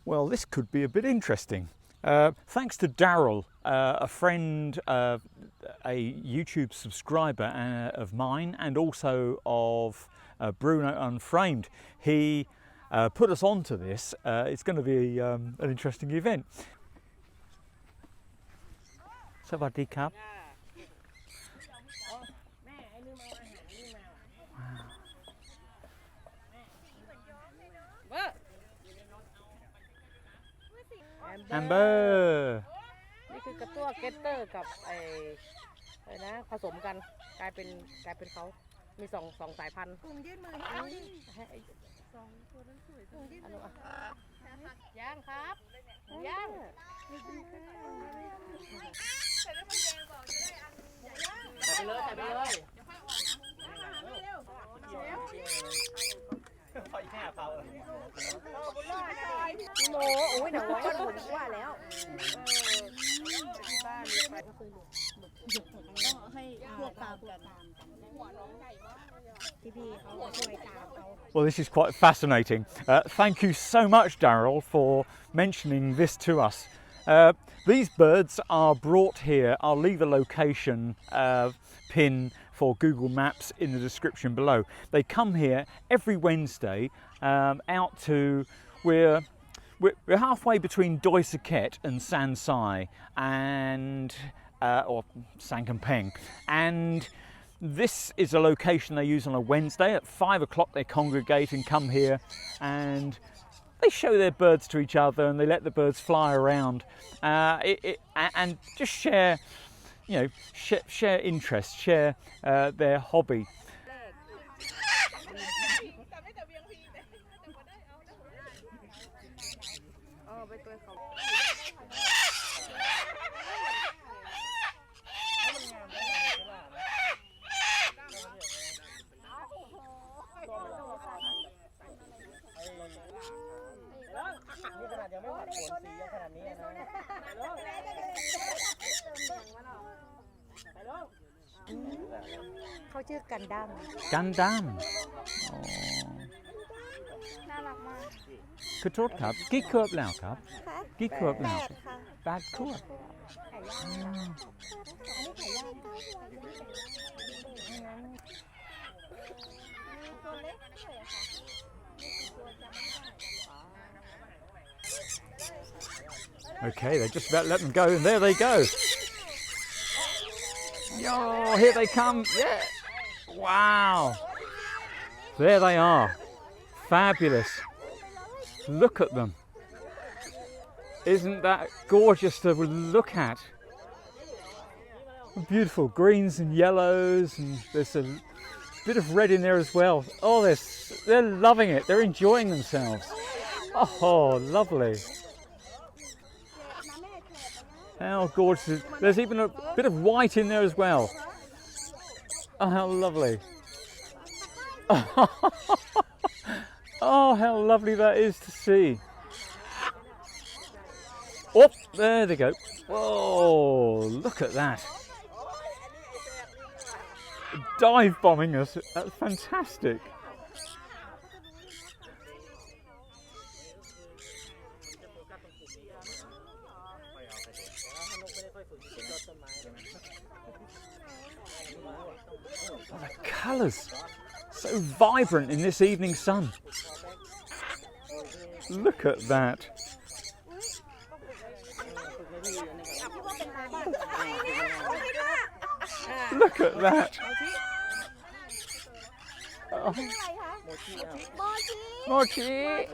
Well, this could be a bit interesting. Thanks to Daryl, a friend, a YouTube subscriber of mine, and also of Bruno Unframed. He put us onto this. It's going to be an interesting event. Sawadee Cup. Amber นี่คือกระตั้วเกตเตอร์กับอะไรนะผสมกันกลายเป็นเขามีสองสายพันธุ์กลุ่มยื่นมือให้สองตัวนั้นสวยกลุ่มยื่นมือย่างครับย่างใส่ไปเลยพี่โมโอ้ยหนังว่าหมุนว่าแล้วบ้านมีใครก็เคยหลุดต้องให้พวกตามกันพี่เขาช่วยตามเขา Well, this is quite fascinating. Thank you so much, Daryl, for mentioning this to us. These birds are brought here. I'll leave a location pin for Google Maps in the description below. They come here every Wednesday out to, we're halfway between Doi Saket and San Sai and or San Kampeng, and this is a location they use on a Wednesday. At 5 o'clock they congregate and come here, and they show their birds to each other, and they let the birds fly around and just share, you know, share interests, share their hobby.เขาชื่อกันดั้ม Gandam. น่ารักมาก ขอโทษครับกี่ขวบแล้วครับกี่ขวบแล้ว8 ขวบ Okay, they just about let them go, and there they go. Oh, here they come. Yeah. Wow. There they are. Fabulous. Look at them. Isn't that gorgeous to look at? Beautiful greens and yellows, and there's a bit of red in there as well. Oh, they're loving it. They're enjoying themselves. Oh, lovely. How gorgeous. There's even a bit of white in there as well. Oh, how lovely. Oh, how lovely that is to see. Oh, there they go. Whoa, look at that. Dive bombing us. That's fantastic. Oh, the colours, so vibrant in this evening sun. Look at that. Look at that. Oh. Mochi.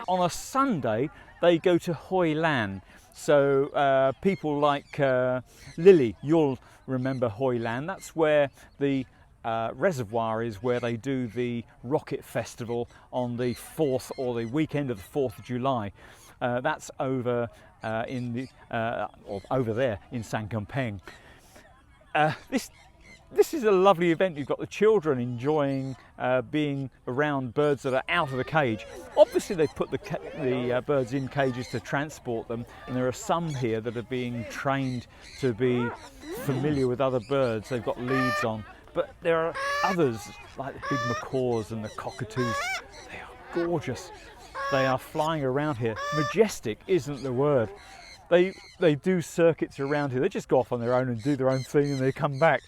On a Sunday, they go to Hoi Lan. So people like Lily, you'll remember Hoi Lan. That's where the Reservoir is, where they do the rocket festival on the 4th or the weekend of the 4th of July. That's over in the or over there in San Kampeng. This is a lovely event. You've got the children enjoying being around birds that are out of the cage. Obviously they've put the birds in cages to transport them, and there are some here that are being trained to be familiar with other birds. They've got leads on. But there are others, like the big macaws and the cockatoos. They are gorgeous. They are flying around here. Majestic isn't the word. They do circuits around here. They just go off on their own and do their own thing and they come back.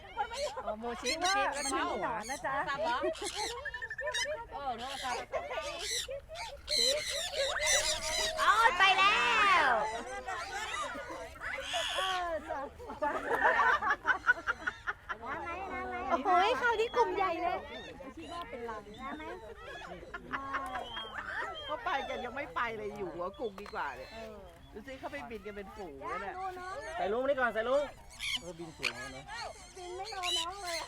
โมชิว่ามันมีหวานนะจ๊ะไปแล้วโอ้โหเข้าที่กลุ่มใหญ่เลยคิดว่าเป็นลังนะไหมเขาไปกันยังไม่ไปเลยอยู่หัวกลุ่มดีกว่าเนี่ยดูสิเขาไปบินกันเป็นฝูงแล้วเนี่ยใส่ลุงนี่ก่อนใส่ลุงบินสูงแล้วนะบินไม่รอน้องเลย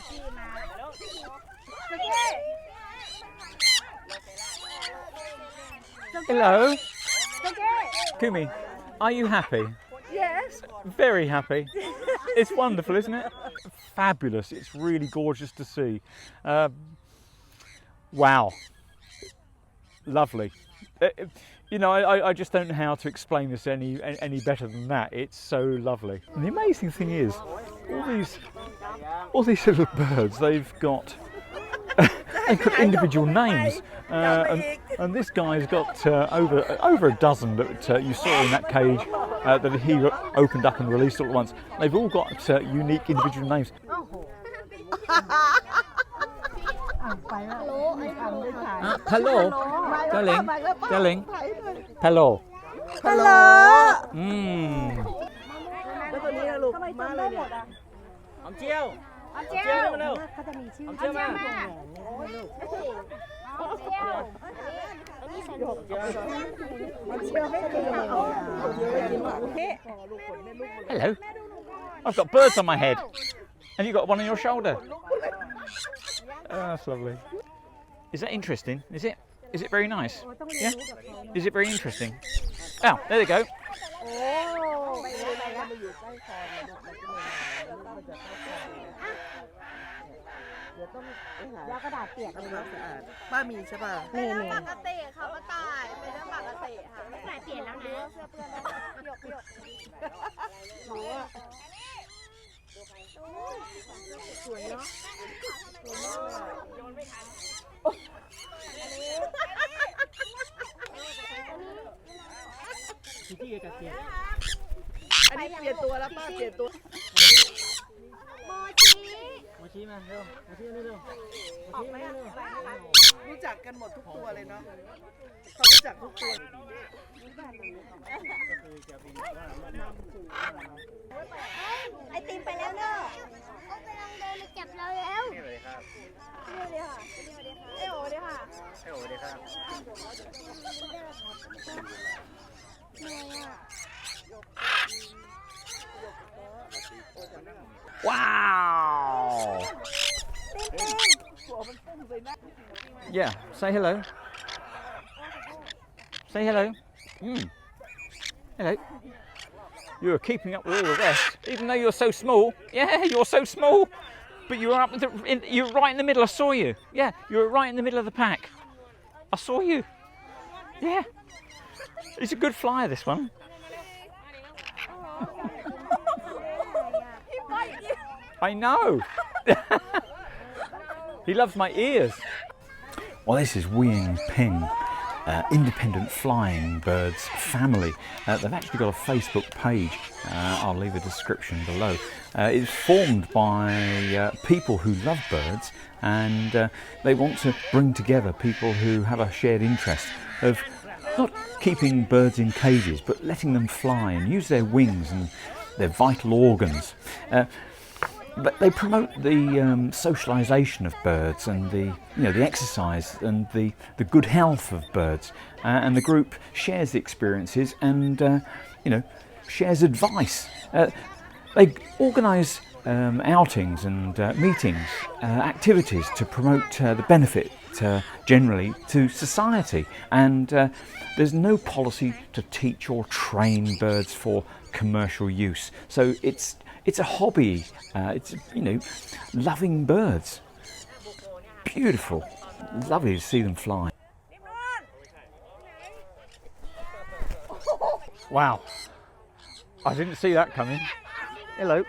ขี่มาHello. Kumi, are you happy? Yes. Very happy. It's wonderful, isn't it? Fabulous. It's really gorgeous to see. Wow. Lovely. You know, I just don't know how to explain this any better than that. It's so lovely. And the amazing thing is, all these little birds, they've got individual names. And this guy's got over a dozen that you saw in that cage that he opened up and released all at once. They've all got unique individual names. Hello, darling. Hello. Hello. แล้วตัวนี้ลูกมาเลยเนี่ยหอมเจียวมาเร็วเขาจะมีชื่อหอมเจียวมาHello. I've got birds on my head, and you've got one on your shoulder. Oh, that's lovely. Is that interesting? Is it? Is it very nice? Yeah? Is it very interesting? Oh, there they go. ยากระดาษเปียกเลยเนาะ ป้ามีใช่ป่ะ นี่ ปกติค่ะป้าตายเป็นเรื่องปกติค่ะไม่ใส่เปลี่ยนแล้วนะเสื้อเพื่อนแล้วหยกสวยเนาะอันนี้เปลี่ยนตัวแล้วป้าเปลี่ยนตัวโมชิมาเร็วโมชิเร็วรู้จักกันหมดทุกตัวเลยเนาะเขารู้จักทุกตัวไอติมไปแล้วเนอะเขากำลังเดินมาจับเราแล้วนี่เลยครับนี่เลยค่ะเอโอเลยค่ะเอโอเลยครับWow! Yeah, say hello. Say hello. Hello. You're keeping up with all the rest, even though you're so small. Yeah, you're so small. But you were up you're right in the middle. I saw you. Yeah, you were right in the middle of the pack. I saw you. Yeah. He's a good flyer, this one. I know. He loves my ears. Well, this is Wiangping Independent Flying Birds Family. They've actually got a Facebook page. I'll leave a description below. It's formed by people who love birds, and they want to bring together people who have a shared interest of not keeping birds in cages, but letting them fly and use their wings and their vital organs. But they promote the socialization of birds and the exercise and the good health of birds. And the group shares the experiences and shares advice. They organise outings and meetings, activities to promote the benefit generally to society. And there's no policy to teach or train birds for commercial use. So it's a hobby. It's loving birds. Beautiful. Lovely to see them fly. Wow. I didn't see that coming. Hello.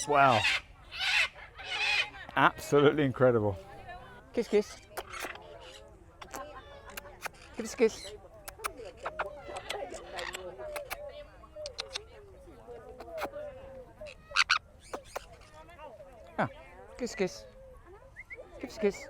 Wow. Absolutely incredible. Kiss, kiss. Give us a kiss. Ah, kiss, kiss. Give us a kiss.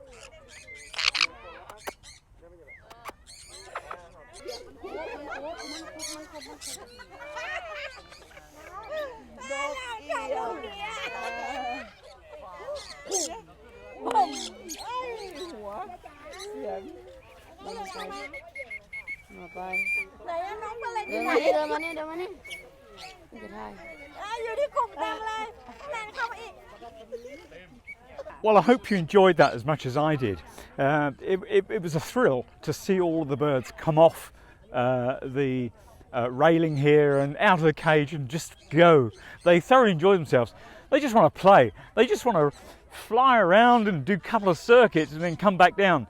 Well, I hope you enjoyed that as much as I did. It was a thrill to see all of the birds come off the railing here and out of the cage and just go. They thoroughly enjoy themselves. They just want to play. They just want to fly around and do a couple of circuits and then come back down.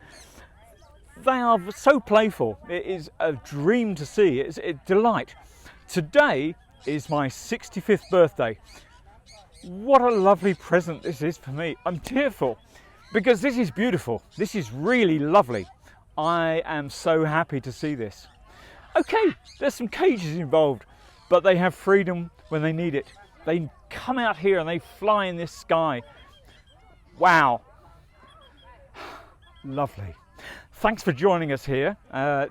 They are so playful. It is a dream to see. It's a delight. Today is my 65th birthday. What a lovely present this is for me. I'm tearful because this is beautiful. This is really lovely. I am so happy to see this. Okay, there's some cages involved, but they have freedom when they need it. They come out here and they fly in this sky. Wow. Lovely. Thanks for joining us here.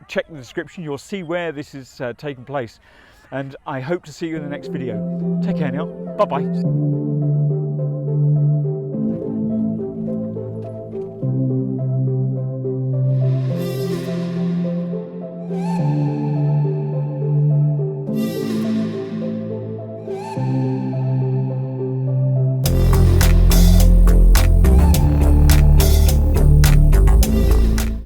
Check the description, you'll see where this is taking place. And I hope to see you in the next video. Take care now. Bye-bye.